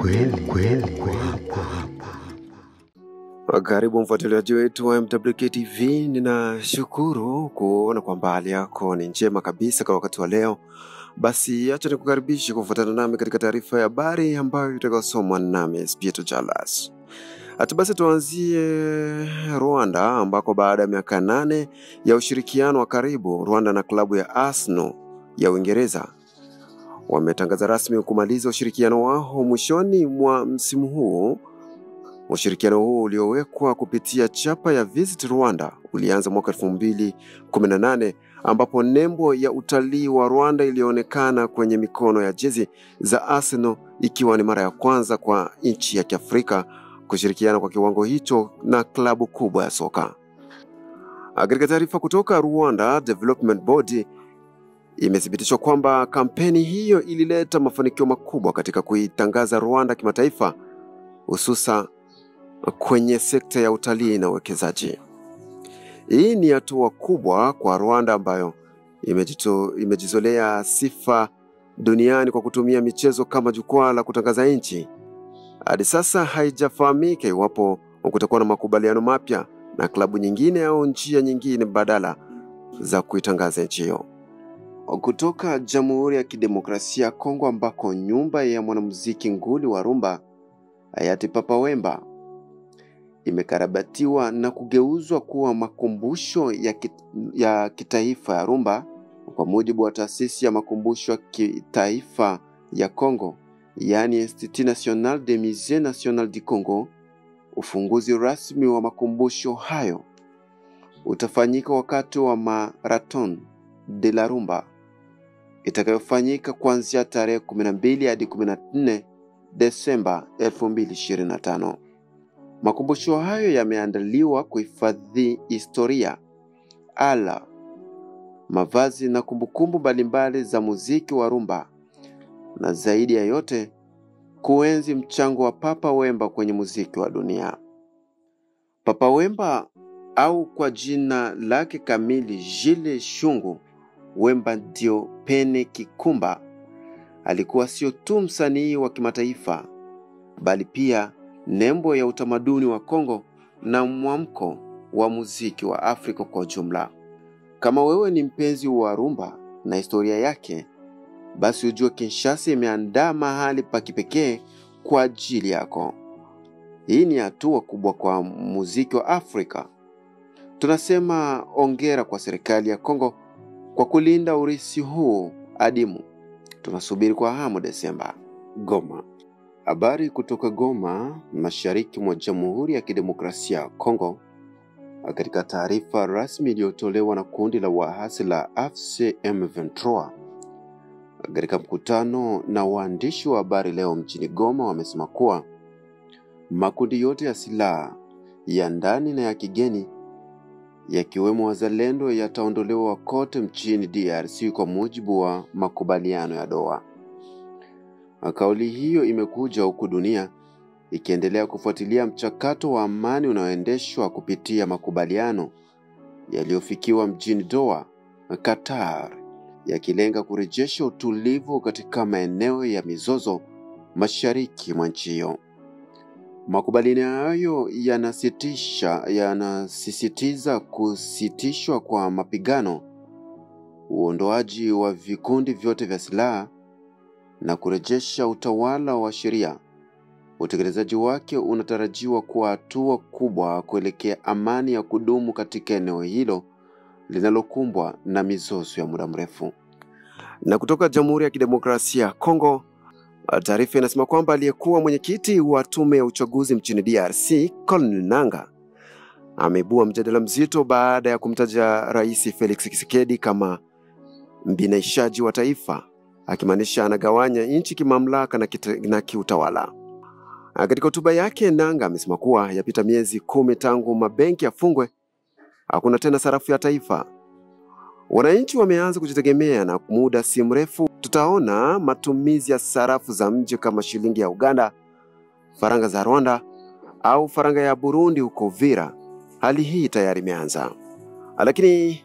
kweli. Karibu mfuatiliaji wetu wa MWK TV. Ninashukuru kuona kwamba hali yako ni njema kabisa kwa wakati wa leo. Basi acha nikukaribishe kufuatana nami katika taarifa ya habari ambayo itakayosomwa nami Spieto Jalas. Basi tuanzie Rwanda, ambako baada ya miaka 8 ya ushirikiano wa karibu, Rwanda na klabu ya Arsenal ya Uingereza wametangaza rasmi kumaliza ushirikiano wao mwishoni mwa msimu huu. Ushirikiano huu uliowekwa kupitia chapa ya Visit Rwanda ulianza mwaka 2018, ambapo nembo ya utalii wa Rwanda ilionekana kwenye mikono ya jezi za Arsenal, ikiwa ni mara ya kwanza kwa nchi ya Kiafrika kushirikiana kwa kiwango hicho na klabu kubwa ya soka. Katika taarifa kutoka Rwanda Development Board, imethibitishwa kwamba kampeni hiyo ilileta mafanikio makubwa katika kuitangaza Rwanda kimataifa, hususa kwenye sekta ya utalii na uwekezaji. Hii ni hatua kubwa kwa Rwanda ambayo imejizolea sifa duniani kwa kutumia michezo kama jukwaa la kutangaza nchi. Hadi sasa haijafahamika iwapo kutakuwa na makubaliano mapya na klabu nyingine au njia nyingine badala za kuitangaza nchi hiyo. Kutoka Jamhuri ya Kidemokrasia ya Kongo, ambako nyumba ya mwanamuziki nguli wa rumba hayati Papa Wemba imekarabatiwa na kugeuzwa kuwa makumbusho ya kitaifa ya rumba, kwa mujibu wa taasisi ya makumbusho ya kitaifa ya Kongo, yani Institut National des Musées National du Congo. Ufunguzi rasmi wa makumbusho hayo utafanyika wakati wa Marathon de la Rumba itakayofanyika kuanzia tarehe 12 hadi 14 Desemba 2025. Makumbusho hayo yameandaliwa kuhifadhi historia, ala, mavazi na kumbukumbu mbalimbali za muziki wa rumba, na zaidi ya yote kuenzi mchango wa Papa Wemba kwenye muziki wa dunia. Papa Wemba, au kwa jina lake kamili Jules Shungu Wemba Diopene Kikumba, alikuwa sio tu msanii wa kimataifa, bali pia nembo ya utamaduni wa Kongo na mwamko wa muziki wa Afrika kwa jumla. Kama wewe ni mpenzi wa rumba na historia yake, basi ujue Kinshasa imeandaa mahali pa kipekee kwa ajili yako. Hii ni hatua kubwa kwa muziki wa Afrika. Tunasema hongera kwa serikali ya Kongo kwa kulinda urithi huu adimu. Tunasubiri kwa hamu Desemba. Goma. Habari kutoka Goma, mashariki mwa Jamhuri ya Kidemokrasia ya Kongo. Katika taarifa rasmi iliyotolewa na kundi la waasi la AFC M23 katika mkutano na waandishi wa habari leo mjini Goma, wamesema kuwa makundi yote ya silaha ya ndani na ya kigeni, yakiwemo wazalendo, yataondolewa kote mchini DRC kwa mujibu wa makubaliano ya Doha. Kauli hiyo imekuja huku dunia ikiendelea kufuatilia mchakato wa amani unaoendeshwa kupitia makubaliano yaliyofikiwa mjini Doha, Qatar, yakilenga kurejesha utulivu katika maeneo ya mizozo mashariki mwa nchi hiyo. Makubaliano hayo yanasisitiza kusitishwa kwa mapigano, uondoaji wa vikundi vyote vya silaha na kurejesha utawala wa sheria. Utekelezaji wake unatarajiwa kuwa hatua kubwa kuelekea amani ya kudumu katika eneo hilo linalokumbwa na mizozo ya muda mrefu. Na kutoka Jamhuri ya Kidemokrasia ya Kongo, taarifa inasema kwamba aliyekuwa mwenyekiti wa tume ya uchaguzi nchini DRC, Colonel Nanga, ameibua mjadala mzito baada ya kumtaja Rais Felix Tshisekedi kama mbinaishaji wa taifa, akimaanisha anagawanya nchi kimamlaka na kiutawala. Katika hotuba yake, Nanga amesema kuwa yapita miezi 10 tangu mabenki yafungwe, hakuna tena sarafu ya taifa. Wananchi wameanza kujitegemea na muda si mrefu tutaona matumizi ya sarafu za nje kama shilingi ya Uganda, faranga za Rwanda au faranga ya Burundi huko Uvira. Hali hii tayari imeanza. Lakini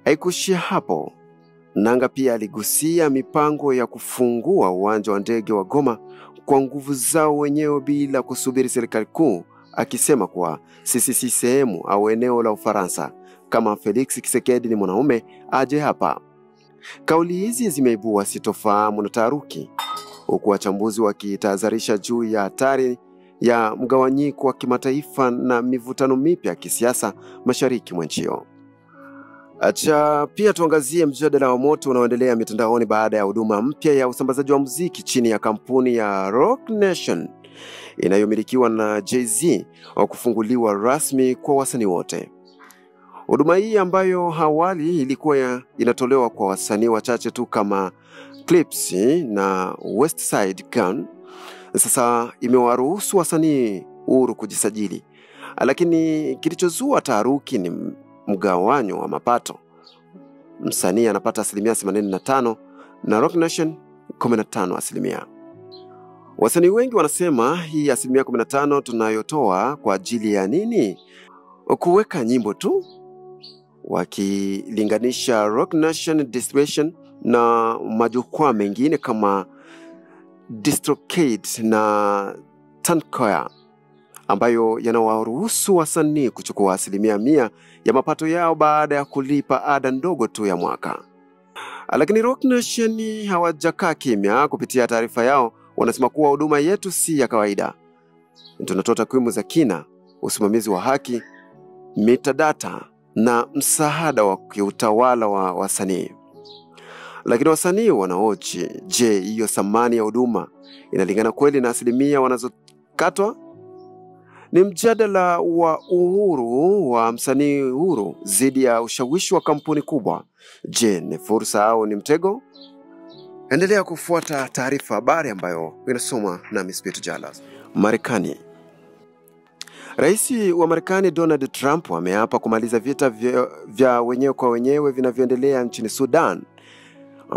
haikuishia hapo. Nanga pia aligusia mipango ya kufungua uwanja wa ndege wa Goma kwa nguvu zao wenyewe bila kusubiri serikali kuu, akisema kuwa sisi si sehemu au eneo la Ufaransa. Kama Felix Tshisekedi ni mwanaume, aje hapa. Kauli hizi zimeibua sitofahamu na taharuki, huku wachambuzi wakitahadharisha juu ya hatari ya mgawanyiko wa kimataifa na mivutano mipya ya kisiasa mashariki mwa nchi hiyo. Acha pia tuangazie mjadala wa moto unaoendelea mitandaoni baada ya huduma mpya ya usambazaji wa muziki chini ya kampuni ya Roc Nation inayomilikiwa na Jay-Z wa kufunguliwa rasmi kwa wasanii wote. Huduma hii ambayo awali ilikuwa inatolewa kwa wasanii wachache tu kama Clips na Westside Gun, sasa imewaruhusu wasanii huru kujisajili. Lakini kilichozua taharuki ni mgawanyo wa mapato. Msanii anapata 85% na Roc Nation 15%. Wasanii wengi wanasema hii 15% tunayotoa kwa ajili ya nini? Kuweka nyimbo tu, wakilinganisha Roc Nation distribution na majukwaa mengine kama DistroKid na Tankoya, ambayo yanawaruhusu wasanii kuchukua 100% ya mapato yao baada ya kulipa ada ndogo tu ya mwaka. Lakini Roc Nation hawajakaa kimya. Kupitia taarifa yao wanasema kuwa huduma yetu si ya kawaida. Tunatoa takwimu za kina, usimamizi wa haki, metadata na msaada wa kiutawala wa wasanii. Lakini wasanii wanaoji, je, hiyo thamani ya huduma inalingana kweli na 1% wanazokatwa? Ni mjadala wa uhuru wa msanii huru zidi ya ushawishi wa kampuni kubwa. Je, ni fursa au ni mtego? Endelea kufuata taarifa habari ambayo inasoma na Miss Peter Jalas. Marekani. Rais wa Marekani Donald Trump ameapa kumaliza vita vya wenyewe kwa wenyewe vinavyoendelea nchini Sudan,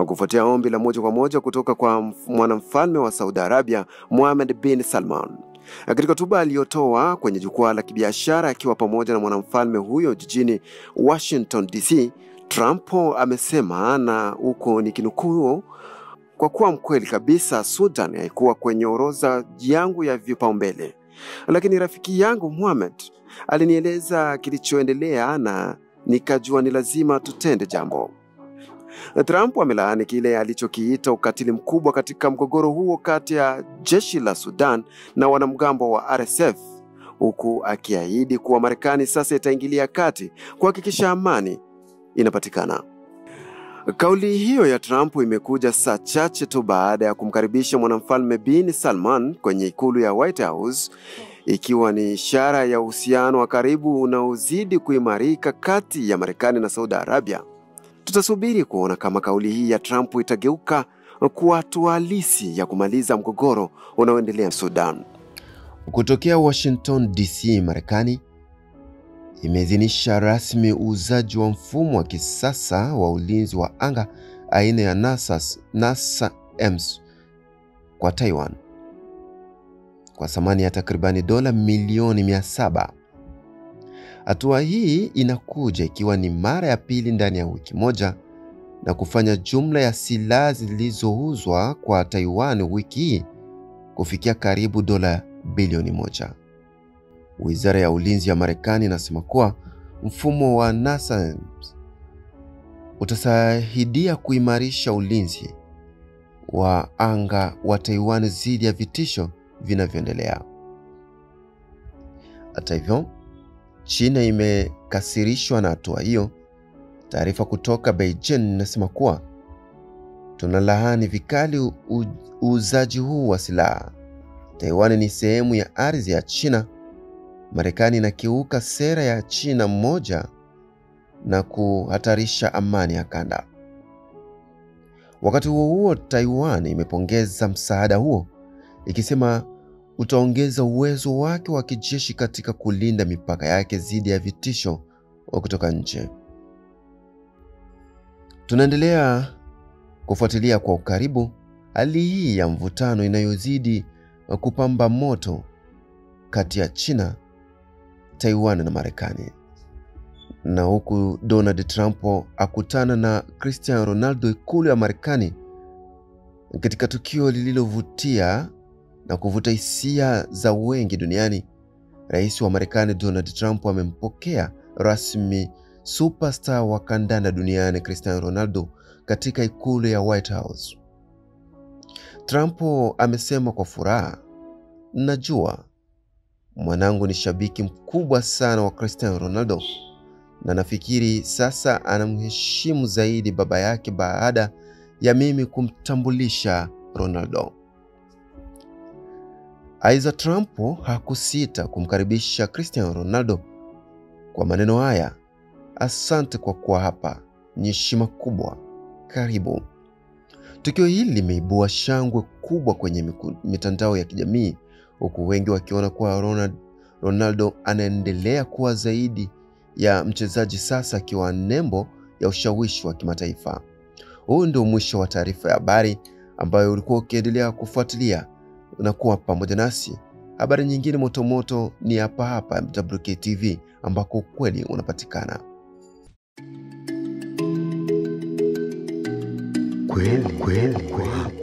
kufuatia ombi la moja kwa moja kutoka kwa mwanamfalme wa Saudi Arabia Mohammed bin Salman. Katika hotuba aliyotoa kwenye jukwaa la kibiashara akiwa pamoja na mwanamfalme huyo jijini Washington DC, Trump amesema, na huko ni kinukuu, kwa kuwa mkweli kabisa Sudan haikuwa kwenye orodha yangu ya vipaumbele, lakini rafiki yangu Mohammed alinieleza kilichoendelea na nikajua ni lazima tutende jambo. Trump amelaani kile alichokiita ukatili mkubwa katika mgogoro huo kati ya jeshi la Sudan na wanamgambo wa RSF, huku akiahidi kuwa Marekani sasa itaingilia kati kuhakikisha amani inapatikana. Kauli hiyo ya Trump imekuja saa chache tu baada ya kumkaribisha mwanamfalme bin Salman kwenye ikulu ya White House, ikiwa ni ishara ya uhusiano wa karibu unaozidi kuimarika kati ya Marekani na Saudi Arabia. Tutasubiri kuona kama kauli hii ya Trump itageuka kuwa hatua halisi ya kumaliza mgogoro unaoendelea Sudan. Kutokea Washington DC, Marekani imeidhinisha rasmi uuzaji wa mfumo wa kisasa wa ulinzi wa anga aina ya NASAMS kwa Taiwan kwa thamani ya takribani dola milioni 700. Hatua hii inakuja ikiwa ni mara ya pili ndani ya wiki moja na kufanya jumla ya silaha zilizouzwa kwa Taiwan wiki hii kufikia karibu dola bilioni 1. Wizara ya Ulinzi ya Marekani inasema kuwa mfumo wa NASAMS utasaidia kuimarisha ulinzi wa anga wa Taiwan dhidi ya vitisho vinavyoendelea. Hata hivyo, China imekasirishwa na hatua hiyo. Taarifa kutoka Beijing inasema kuwa tunalaani vikali uuzaji huu wa silaha. Taiwan ni sehemu ya ardhi ya China. Marekani inakiuka sera ya China moja na kuhatarisha amani ya kanda. Wakati huo Taiwan imepongeza msaada huo, ikisema utaongeza uwezo wake wa kijeshi katika kulinda mipaka yake dhidi ya vitisho kutoka nje. Tunaendelea kufuatilia kwa ukaribu hali hii ya mvutano inayozidi kupamba moto kati ya China, Taiwan na Marekani. Na huku Donald Trump akutana na Cristiano Ronaldo ikulu ya Marekani katika tukio lililovutia na kuvuta hisia za wengi duniani, Rais wa Marekani Donald Trump amempokea rasmi superstar wa kandanda duniani Cristiano Ronaldo katika ikulu ya White House. Trump amesema kwa furaha, "Najua mwanangu ni shabiki mkubwa sana wa Cristiano Ronaldo, na nafikiri sasa anamheshimu zaidi baba yake baada ya mimi kumtambulisha Ronaldo." Aidha, Trump hakusita kumkaribisha Cristiano Ronaldo kwa maneno haya, "Asante kwa kuwa hapa, ni heshima kubwa, karibu." Tukio hili limeibua shangwe kubwa kwenye mitandao ya kijamii, huku wengi wakiona kuwa Ronaldo anaendelea kuwa zaidi ya mchezaji, sasa akiwa nembo ya ushawishi wa kimataifa. Huu ndio mwisho wa taarifa ya habari ambayo ulikuwa ukiendelea kufuatilia na kuwa pamoja nasi. Habari nyingine motomoto ni hapa MWK TV, ambako ukweli unapatikana. Kweli.